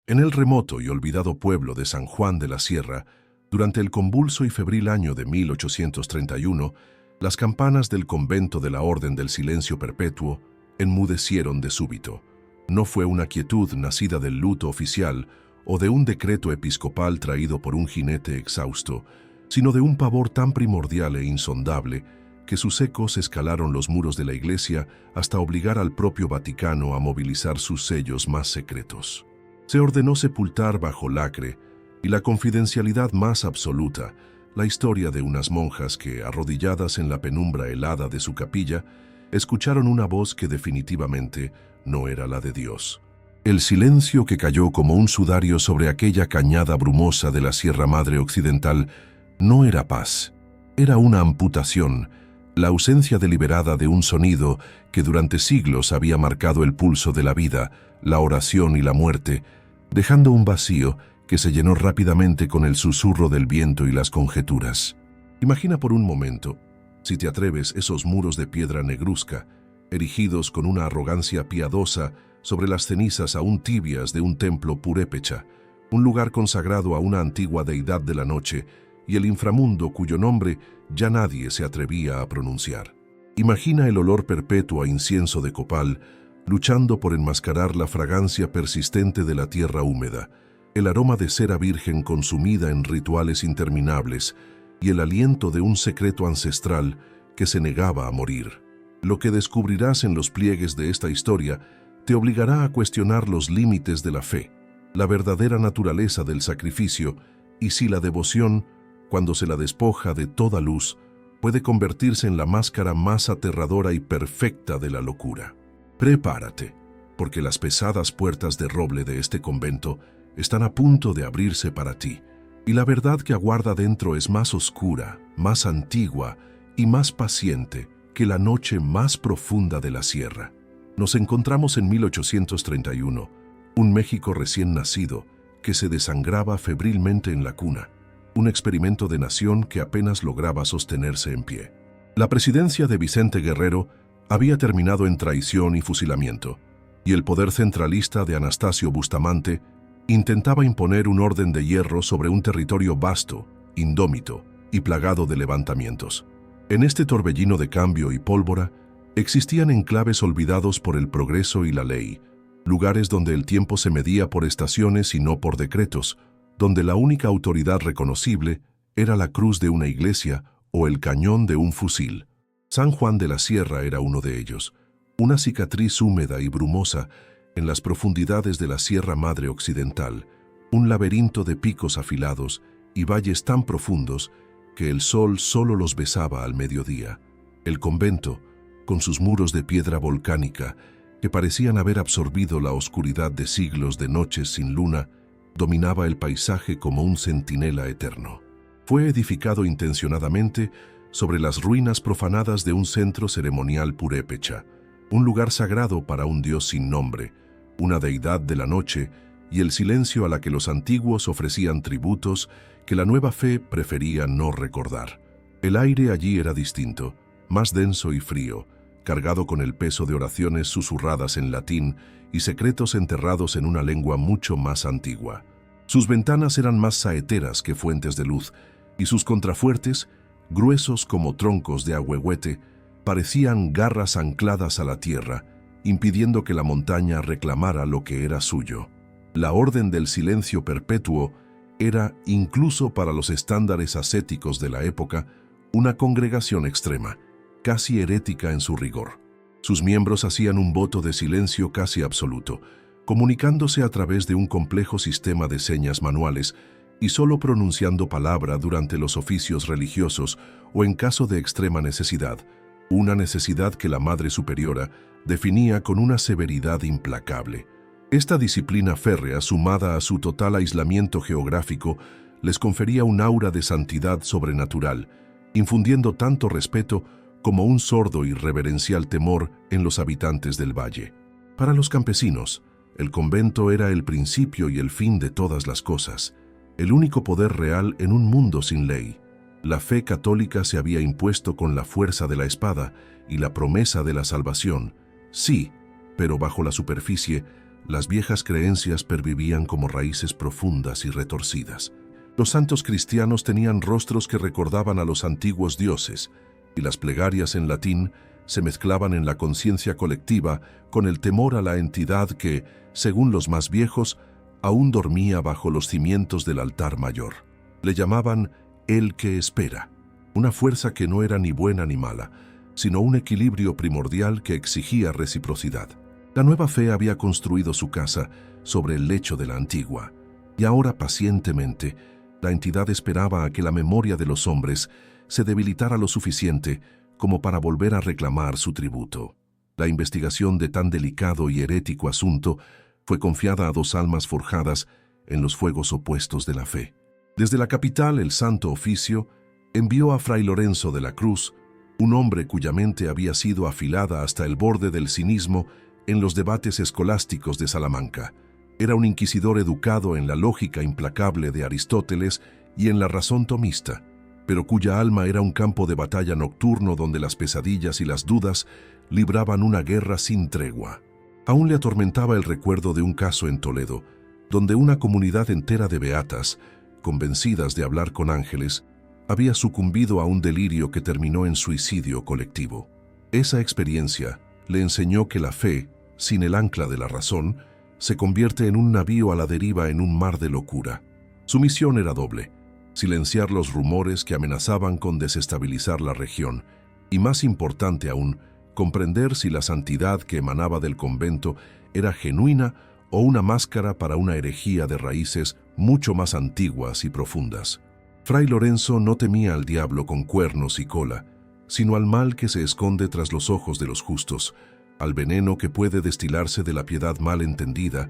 En el remoto y olvidado pueblo de San Juan de la Sierra, durante el convulso y febril año de 1831, las campanas del convento de la Orden del Silencio Perpetuo enmudecieron de súbito. No fue una quietud nacida del luto oficial o de un decreto episcopal traído por un jinete exhausto, sino de un pavor tan primordial e insondable que sus ecos escalaron los muros de la iglesia hasta obligar al propio Vaticano a movilizar sus sellos más secretos. Se ordenó sepultar bajo lacre y la confidencialidad más absoluta la historia de unas monjas que, arrodilladas en la penumbra helada de su capilla, escucharon una voz que definitivamente no era la de Dios. El silencio que cayó como un sudario sobre aquella cañada brumosa de la Sierra Madre Occidental no era paz, era una amputación, la ausencia deliberada de un sonido que durante siglos había marcado el pulso de la vida, la oración y la muerte, dejando un vacío que se llenó rápidamente con el susurro del viento y las conjeturas. Imagina por un momento, si te atreves, esos muros de piedra negruzca, erigidos con una arrogancia piadosa sobre las cenizas aún tibias de un templo purépecha, un lugar consagrado a una antigua deidad de la noche y el inframundo cuyo nombre ya nadie se atrevía a pronunciar. Imagina el olor perpetuo a incienso de copal, luchando por enmascarar la fragancia persistente de la tierra húmeda, el aroma de cera virgen consumida en rituales interminables y el aliento de un secreto ancestral que se negaba a morir. Lo que descubrirás en los pliegues de esta historia te obligará a cuestionar los límites de la fe, la verdadera naturaleza del sacrificio y si la devoción, cuando se la despoja de toda luz, puede convertirse en la máscara más aterradora y perfecta de la locura. Prepárate, porque las pesadas puertas de roble de este convento están a punto de abrirse para ti, y la verdad que aguarda dentro es más oscura, más antigua y más paciente que la noche más profunda de la sierra. Nos encontramos en 1831, un México recién nacido que se desangraba febrilmente en la cuna, un experimento de nación que apenas lograba sostenerse en pie. La presidencia de Vicente Guerrero había terminado en traición y fusilamiento, y el poder centralista de Anastasio Bustamante intentaba imponer un orden de hierro sobre un territorio vasto, indómito y plagado de levantamientos. En este torbellino de cambio y pólvora existían enclaves olvidados por el progreso y la ley, lugares donde el tiempo se medía por estaciones y no por decretos, donde la única autoridad reconocible era la cruz de una iglesia o el cañón de un fusil. San Juan de la Sierra era uno de ellos, una cicatriz húmeda y brumosa en las profundidades de la Sierra Madre Occidental, un laberinto de picos afilados y valles tan profundos que el sol solo los besaba al mediodía. El convento, con sus muros de piedra volcánica que parecían haber absorbido la oscuridad de siglos de noches sin luna, dominaba el paisaje como un centinela eterno. Fue edificado intencionadamente sobre las ruinas profanadas de un centro ceremonial purépecha, un lugar sagrado para un dios sin nombre, una deidad de la noche y el silencio a la que los antiguos ofrecían tributos que la nueva fe prefería no recordar. El aire allí era distinto, más denso y frío, cargado con el peso de oraciones susurradas en latín y secretos enterrados en una lengua mucho más antigua. Sus ventanas eran más saeteras que fuentes de luz, y sus contrafuertes, gruesos como troncos de ahuehuete, parecían garras ancladas a la tierra, impidiendo que la montaña reclamara lo que era suyo. La Orden del Silencio Perpetuo era, incluso para los estándares ascéticos de la época, una congregación extrema, casi herética en su rigor. Sus miembros hacían un voto de silencio casi absoluto, comunicándose a través de un complejo sistema de señas manuales y solo pronunciando palabra durante los oficios religiosos o en caso de extrema necesidad, una necesidad que la Madre Superiora definía con una severidad implacable. Esta disciplina férrea, sumada a su total aislamiento geográfico, les confería un aura de santidad sobrenatural, infundiendo tanto respeto como un sordo y reverencial temor en los habitantes del valle. Para los campesinos, el convento era el principio y el fin de todas las cosas, el único poder real en un mundo sin ley. La fe católica se había impuesto con la fuerza de la espada y la promesa de la salvación. Sí, pero bajo la superficie, Las viejas creencias pervivían como raíces profundas y retorcidas. Los santos cristianos tenían rostros que recordaban a los antiguos dioses, y las plegarias en latín se mezclaban en la conciencia colectiva con el temor a la entidad que, según los más viejos, aún dormía bajo los cimientos del altar mayor. Le llamaban el que espera, una fuerza que no era ni buena ni mala, sino un equilibrio primordial que exigía reciprocidad. La nueva fe había construido su casa sobre el lecho de la antigua, y ahora pacientemente la entidad esperaba a que la memoria de los hombres se debilitara lo suficiente como para volver a reclamar su tributo. La investigación de tan delicado y herético asunto fue confiada a dos almas forjadas en los fuegos opuestos de la fe. Desde la capital, el Santo Oficio envió a Fray Lorenzo de la Cruz, un hombre cuya mente había sido afilada hasta el borde del cinismo en los debates escolásticos de Salamanca. Era un inquisidor educado en la lógica implacable de Aristóteles y en la razón tomista, pero cuya alma era un campo de batalla nocturno donde las pesadillas y las dudas libraban una guerra sin tregua. Aún le atormentaba el recuerdo de un caso en Toledo, donde una comunidad entera de beatas, convencidas de hablar con ángeles, había sucumbido a un delirio que terminó en suicidio colectivo. Esa experiencia le enseñó que la fe, sin el ancla de la razón, se convierte en un navío a la deriva en un mar de locura. Su misión era doble: silenciar los rumores que amenazaban con desestabilizar la región, y más importante aún, comprender si la santidad que emanaba del convento era genuina o una máscara para una herejía de raíces mucho más antiguas y profundas. Fray Lorenzo no temía al diablo con cuernos y cola, sino al mal que se esconde tras los ojos de los justos, al veneno que puede destilarse de la piedad mal entendida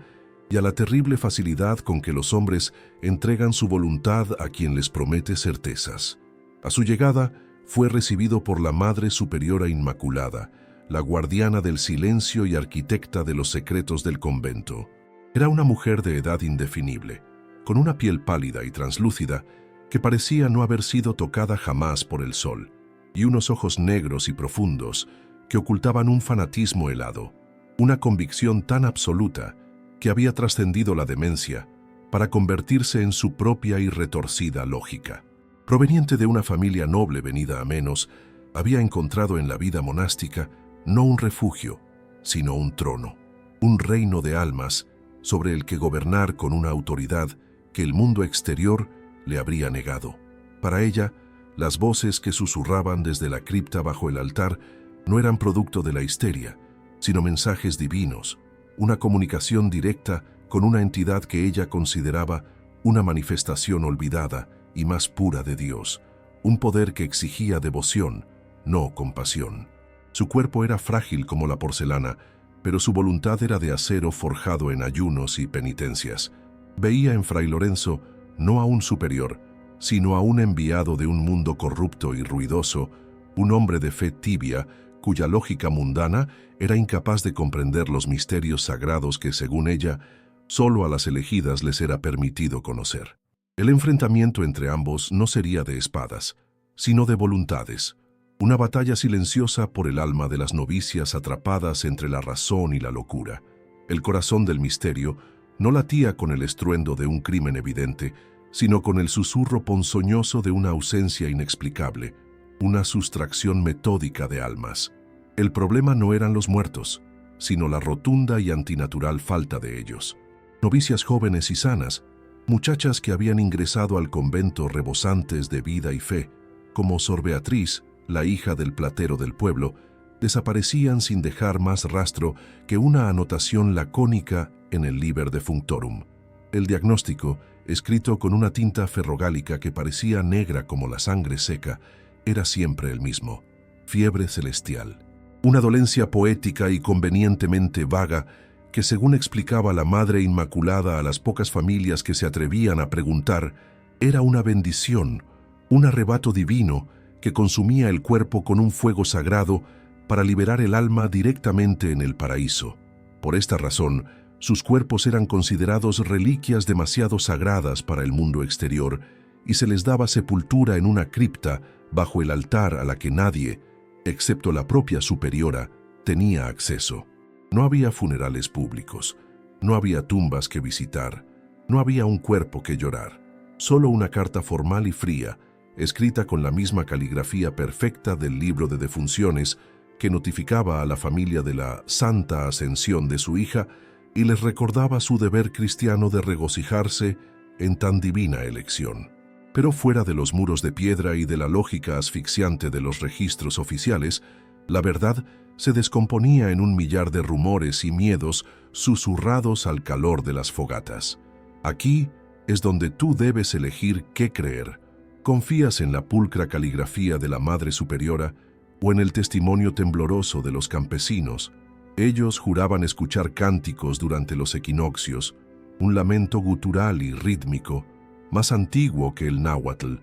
y a la terrible facilidad con que los hombres entregan su voluntad a quien les promete certezas. A su llegada, fue recibido por la Madre Superiora Inmaculada, la guardiana del silencio y arquitecta de los secretos del convento. Era una mujer de edad indefinible, con una piel pálida y translúcida que parecía no haber sido tocada jamás por el sol, y unos ojos negros y profundos que ocultaban un fanatismo helado, una convicción tan absoluta que había trascendido la demencia para convertirse en su propia y retorcida lógica. Proveniente de una familia noble venida a menos, había encontrado en la vida monástica no un refugio, sino un trono, un reino de almas sobre el que gobernar con una autoridad que el mundo exterior le habría negado. Para ella, las voces que susurraban desde la cripta bajo el altar no eran producto de la histeria, sino mensajes divinos, una comunicación directa con una entidad que ella consideraba una manifestación olvidada y más pura de Dios, un poder que exigía devoción, no compasión. Su cuerpo era frágil como la porcelana, pero su voluntad era de acero forjado en ayunos y penitencias. Veía en Fray Lorenzo no a un superior, sino a un enviado de un mundo corrupto y ruidoso, un hombre de fe tibia, cuya lógica mundana era incapaz de comprender los misterios sagrados que, según ella, solo a las elegidas les era permitido conocer. El enfrentamiento entre ambos no sería de espadas, sino de voluntades, una batalla silenciosa por el alma de las novicias atrapadas entre la razón y la locura. El corazón del misterio no latía con el estruendo de un crimen evidente, sino con el susurro ponzoñoso de una ausencia inexplicable, una sustracción metódica de almas. El problema no eran los muertos, sino la rotunda y antinatural falta de ellos. Novicias jóvenes y sanas, muchachas que habían ingresado al convento rebosantes de vida y fe, como Sor Beatriz, la hija del platero del pueblo, desaparecían sin dejar más rastro que una anotación lacónica en el Liber Defunctorum. El diagnóstico, escrito con una tinta ferrogálica que parecía negra como la sangre seca, era siempre el mismo: fiebre celestial. Una dolencia poética y convenientemente vaga que, según explicaba la Madre Inmaculada a las pocas familias que se atrevían a preguntar, era una bendición, un arrebato divino que consumía el cuerpo con un fuego sagrado para liberar el alma directamente en el paraíso. Por esta razón, sus cuerpos eran considerados reliquias demasiado sagradas para el mundo exterior y se les daba sepultura en una cripta bajo el altar a la que nadie, excepto la propia superiora, tenía acceso. No había funerales públicos. No había tumbas que visitar, no había un cuerpo que llorar, solo una carta formal y fría, escrita con la misma caligrafía perfecta del libro de defunciones, que notificaba a la familia de la santa ascensión de su hija y les recordaba su deber cristiano de regocijarse en tan divina elección. Pero fuera de los muros de piedra y de la lógica asfixiante de los registros oficiales, la verdad se descomponía en un millar de rumores y miedos susurrados al calor de las fogatas. Aquí es donde tú debes elegir qué creer. ¿Confías en la pulcra caligrafía de la Madre Superiora o en el testimonio tembloroso de los campesinos? Ellos juraban escuchar cánticos durante los equinoccios, un lamento gutural y rítmico, más antiguo que el náhuatl,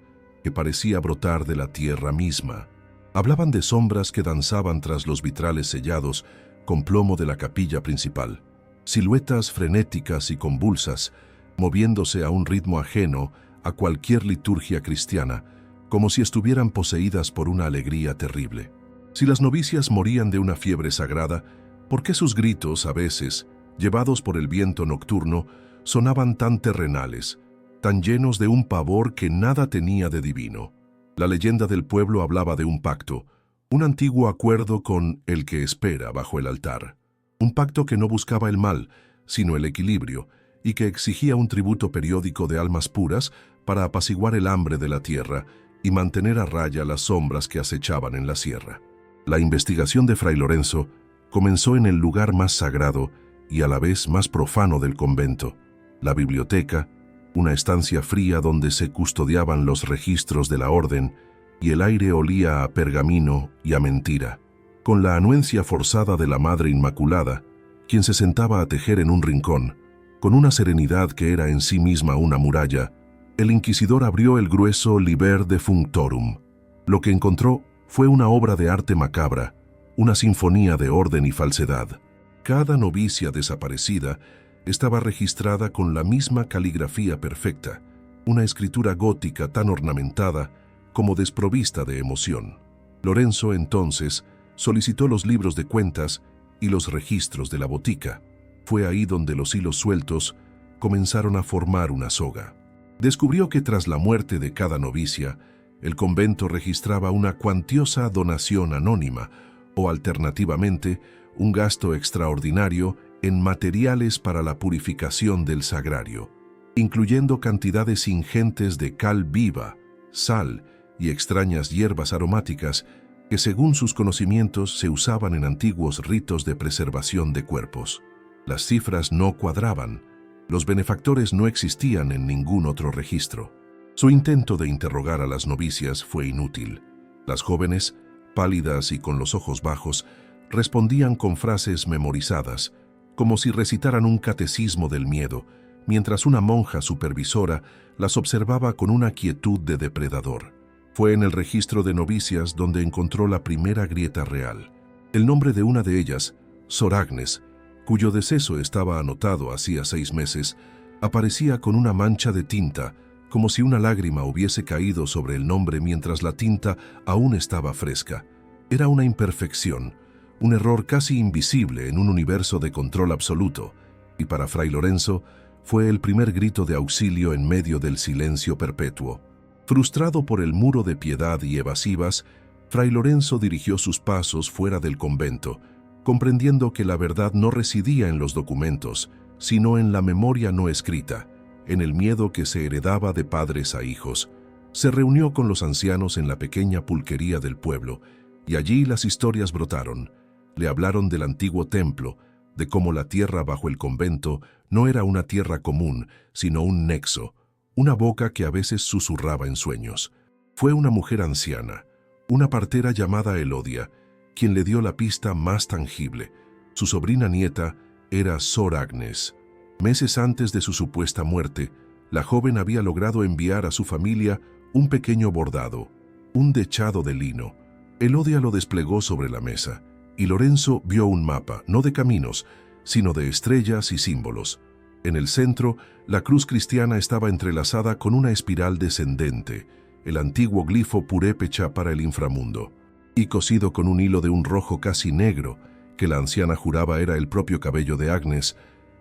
que parecía brotar de la tierra misma. Hablaban de sombras que danzaban tras los vitrales sellados con plomo de la capilla principal, siluetas frenéticas y convulsas, moviéndose a un ritmo ajeno a cualquier liturgia cristiana, como si estuvieran poseídas por una alegría terrible. Si las novicias morían de una fiebre sagrada, ¿por qué sus gritos, a veces, llevados por el viento nocturno, sonaban tan terrenales, tan llenos de un pavor que nada tenía de divino? La leyenda del pueblo hablaba de un pacto, un antiguo acuerdo con el que espera bajo el altar. Un pacto que no buscaba el mal, sino el equilibrio, y que exigía un tributo periódico de almas puras para apaciguar el hambre de la tierra y mantener a raya las sombras que acechaban en la sierra. La investigación de Fray Lorenzo comenzó en el lugar más sagrado y a la vez más profano del convento, la biblioteca, una estancia fría donde se custodiaban los registros de la orden y el aire olía a pergamino y a mentira. Con la anuencia forzada de la Madre Inmaculada, quien se sentaba a tejer en un rincón, con una serenidad que era en sí misma una muralla, el inquisidor abrió el grueso Liber Defunctorum. Lo que encontró fue una obra de arte macabra, una sinfonía de orden y falsedad. Cada novicia desaparecida estaba registrada con la misma caligrafía perfecta, una escritura gótica tan ornamentada como desprovista de emoción. Lorenzo, entonces, solicitó los libros de cuentas y los registros de la botica. Fue ahí donde los hilos sueltos comenzaron a formar una soga. Descubrió que tras la muerte de cada novicia, el convento registraba una cuantiosa donación anónima o, alternativamente, un gasto extraordinario en materiales para la purificación del sagrario, incluyendo cantidades ingentes de cal viva, sal y extrañas hierbas aromáticas que, según sus conocimientos, se usaban en antiguos ritos de preservación de cuerpos. Las cifras no cuadraban, los benefactores no existían en ningún otro registro. Su intento de interrogar a las novicias fue inútil. Las jóvenes, pálidas y con los ojos bajos, respondían con frases memorizadas, como si recitaran un catecismo del miedo, mientras una monja supervisora las observaba con una quietud de depredador. Fue en el registro de novicias donde encontró la primera grieta real. El nombre de una de ellas, Sor Agnes, cuyo deceso estaba anotado hacía 6 meses, aparecía con una mancha de tinta, como si una lágrima hubiese caído sobre el nombre mientras la tinta aún estaba fresca. Era una imperfección, un error casi invisible en un universo de control absoluto, y para Fray Lorenzo fue el primer grito de auxilio en medio del silencio perpetuo. Frustrado por el muro de piedad y evasivas, Fray Lorenzo dirigió sus pasos fuera del convento, comprendiendo que la verdad no residía en los documentos, sino en la memoria no escrita, en el miedo que se heredaba de padres a hijos. Se reunió con los ancianos en la pequeña pulquería del pueblo, y allí las historias brotaron. Le hablaron del antiguo templo, de cómo la tierra bajo el convento no era una tierra común, sino un nexo, una boca que a veces susurraba en sueños. Fue una mujer anciana, una partera llamada Elodia, quien le dio la pista más tangible. Su sobrina nieta era Sor Agnes. Meses antes de su supuesta muerte, la joven había logrado enviar a su familia un pequeño bordado, un dechado de lino. Elodia lo desplegó sobre la mesa, y Lorenzo vio un mapa, no de caminos, sino de estrellas y símbolos. En el centro, la cruz cristiana estaba entrelazada con una espiral descendente, el antiguo glifo purépecha para el inframundo, y cosido con un hilo de un rojo casi negro, que la anciana juraba era el propio cabello de Agnes,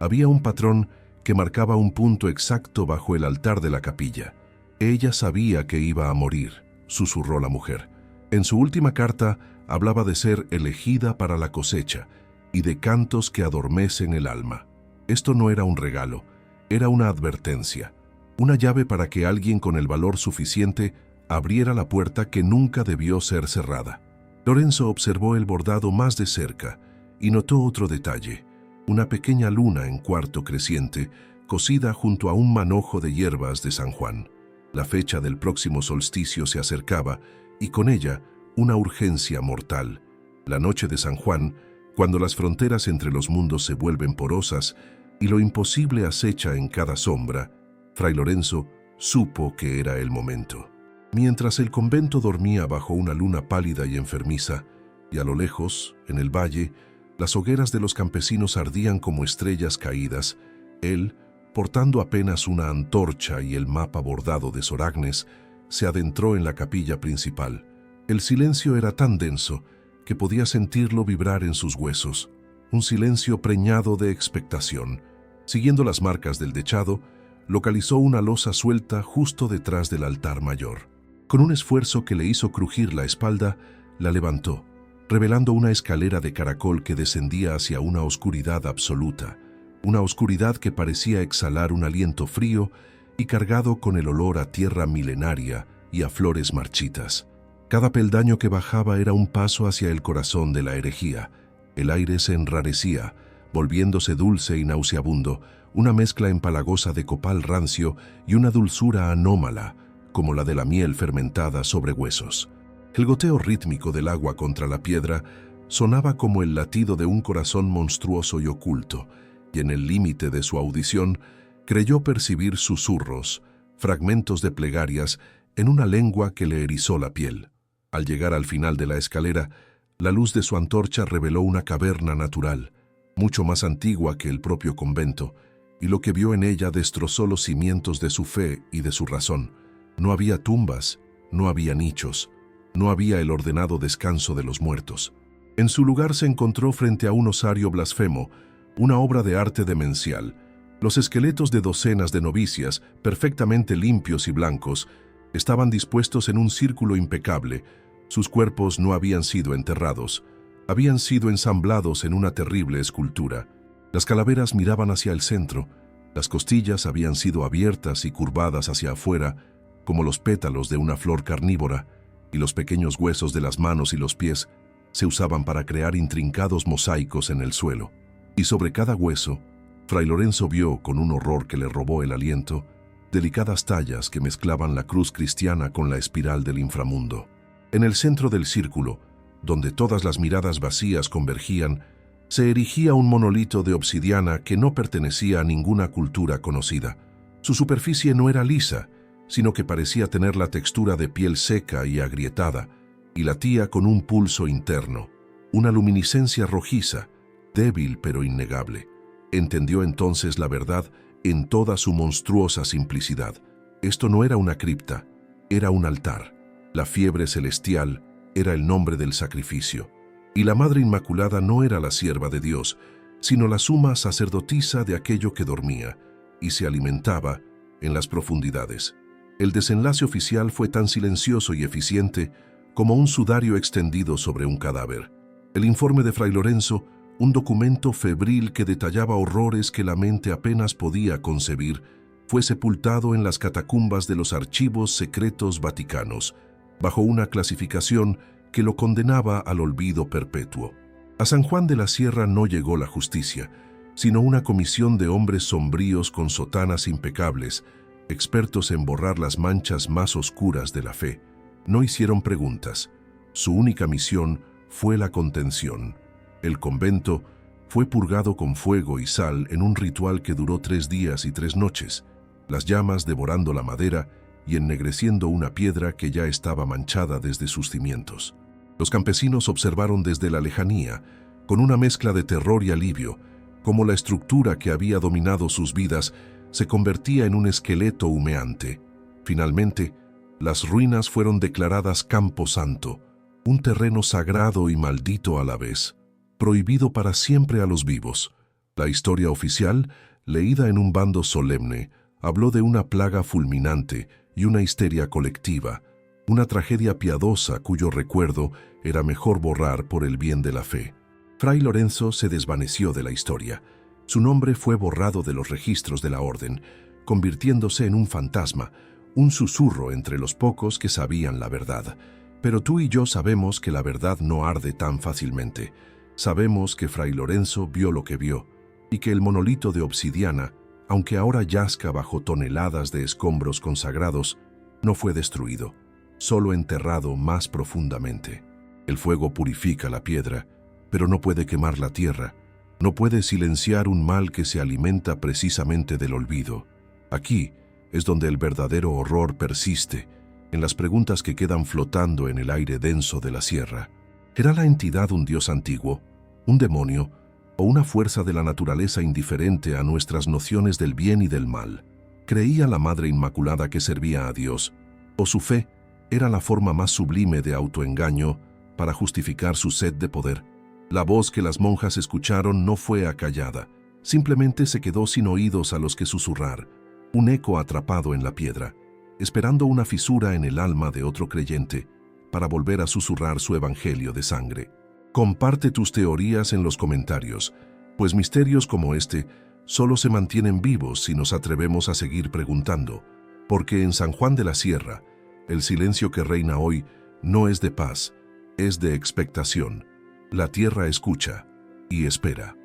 Había un patrón que marcaba un punto exacto bajo el altar de la capilla. Ella sabía que iba a morir, susurró la mujer. En su última carta hablaba de ser elegida para la cosecha y de cantos que adormecen el alma. Esto no era un regalo, era una advertencia, una llave para que alguien con el valor suficiente abriera la puerta que nunca debió ser cerrada. Lorenzo observó el bordado más de cerca y notó otro detalle, una pequeña luna en cuarto creciente, cosida junto a un manojo de hierbas de San Juan. La fecha del próximo solsticio se acercaba y con ella una urgencia mortal. La noche de San Juan, cuando las fronteras entre los mundos se vuelven porosas y lo imposible acecha en cada sombra, Fray Lorenzo supo que era el momento. Mientras el convento dormía bajo una luna pálida y enfermiza, y a lo lejos, en el valle, las hogueras de los campesinos ardían como estrellas caídas, él, portando apenas una antorcha y el mapa bordado de Sor Agnes, se adentró en la capilla principal. El silencio era tan denso que podía sentirlo vibrar en sus huesos, un silencio preñado de expectación. Siguiendo las marcas del dechado, localizó una losa suelta justo detrás del altar mayor. Con un esfuerzo que le hizo crujir la espalda, la levantó, revelando una escalera de caracol que descendía hacia una oscuridad absoluta, una oscuridad que parecía exhalar un aliento frío y cargado con el olor a tierra milenaria y a flores marchitas. Cada peldaño que bajaba era un paso hacia el corazón de la herejía. El aire se enrarecía, volviéndose dulce y nauseabundo, una mezcla empalagosa de copal rancio y una dulzura anómala, como la de la miel fermentada sobre huesos. El goteo rítmico del agua contra la piedra sonaba como el latido de un corazón monstruoso y oculto, y en el límite de su audición creyó percibir susurros, fragmentos de plegarias en una lengua que le erizó la piel. Al llegar al final de la escalera, la luz de su antorcha reveló una caverna natural, mucho más antigua que el propio convento, y lo que vio en ella destrozó los cimientos de su fe y de su razón. No había tumbas, no había nichos, no había el ordenado descanso de los muertos. En su lugar se encontró frente a un osario blasfemo, una obra de arte demencial. Los esqueletos de docenas de novicias, perfectamente limpios y blancos, estaban dispuestos en un círculo impecable. Sus cuerpos no habían sido enterrados, habían sido ensamblados en una terrible escultura. Las calaveras miraban hacia el centro, las costillas habían sido abiertas y curvadas hacia afuera, como los pétalos de una flor carnívora, y los pequeños huesos de las manos y los pies se usaban para crear intrincados mosaicos en el suelo. Y sobre cada hueso, Fray Lorenzo vio, con un horror que le robó el aliento, delicadas tallas que mezclaban la cruz cristiana con la espiral del inframundo. En el centro del círculo, donde todas las miradas vacías convergían, se erigía un monolito de obsidiana que no pertenecía a ninguna cultura conocida. Su superficie no era lisa, sino que parecía tener la textura de piel seca y agrietada, y latía con un pulso interno, una luminiscencia rojiza, débil pero innegable. Entendió entonces la verdad en toda su monstruosa simplicidad. Esto no era una cripta, era un altar. La fiebre celestial era el nombre del sacrificio, y la Madre Inmaculada no era la sierva de Dios, sino la suma sacerdotisa de aquello que dormía y se alimentaba en las profundidades. El desenlace oficial fue tan silencioso y eficiente como un sudario extendido sobre un cadáver. El informe de Fray Lorenzo, un documento febril que detallaba horrores que la mente apenas podía concebir, fue sepultado en las catacumbas de los archivos secretos vaticanos, bajo una clasificación que lo condenaba al olvido perpetuo. A San Juan de la Sierra no llegó la justicia, sino una comisión de hombres sombríos con sotanas impecables, expertos en borrar las manchas más oscuras de la fe. No hicieron preguntas. Su única misión fue la contención. El convento fue purgado con fuego y sal en un ritual que duró 3 días y 3 noches, las llamas devorando la madera y ennegreciendo una piedra que ya estaba manchada desde sus cimientos. Los campesinos observaron desde la lejanía, con una mezcla de terror y alivio, cómo la estructura que había dominado sus vidas se convertía en un esqueleto humeante. Finalmente, las ruinas fueron declaradas campo santo, un terreno sagrado y maldito a la vez, prohibido para siempre a los vivos, La historia oficial, leída en un bando solemne, habló de una plaga fulminante y una histeria colectiva, una tragedia piadosa cuyo recuerdo era mejor borrar por el bien de la fe. Fray Lorenzo se desvaneció de la historia. Su nombre fue borrado de los registros de la orden, convirtiéndose en un fantasma, un susurro entre los pocos que sabían la verdad. Pero tú y yo sabemos que la verdad no arde tan fácilmente. Sabemos que Fray Lorenzo vio lo que vio, y que el monolito de obsidiana, aunque ahora yazca bajo toneladas de escombros consagrados, no fue destruido, solo enterrado más profundamente. El fuego purifica la piedra, pero no puede quemar la tierra, no puede silenciar un mal que se alimenta precisamente del olvido. Aquí es donde el verdadero horror persiste, en las preguntas que quedan flotando en el aire denso de la sierra. ¿Era la entidad un dios antiguo, un demonio, o una fuerza de la naturaleza indiferente a nuestras nociones del bien y del mal? ¿Creía la Madre Inmaculada que servía a Dios, o su fe era la forma más sublime de autoengaño para justificar su sed de poder? La voz que las monjas escucharon no fue acallada, simplemente se quedó sin oídos a los que susurrar, un eco atrapado en la piedra, esperando una fisura en el alma de otro creyente para volver a susurrar su evangelio de sangre. Comparte tus teorías en los comentarios, pues misterios como este solo se mantienen vivos si nos atrevemos a seguir preguntando, porque en San Juan de la Sierra, el silencio que reina hoy no es de paz, es de expectación. La tierra escucha y espera.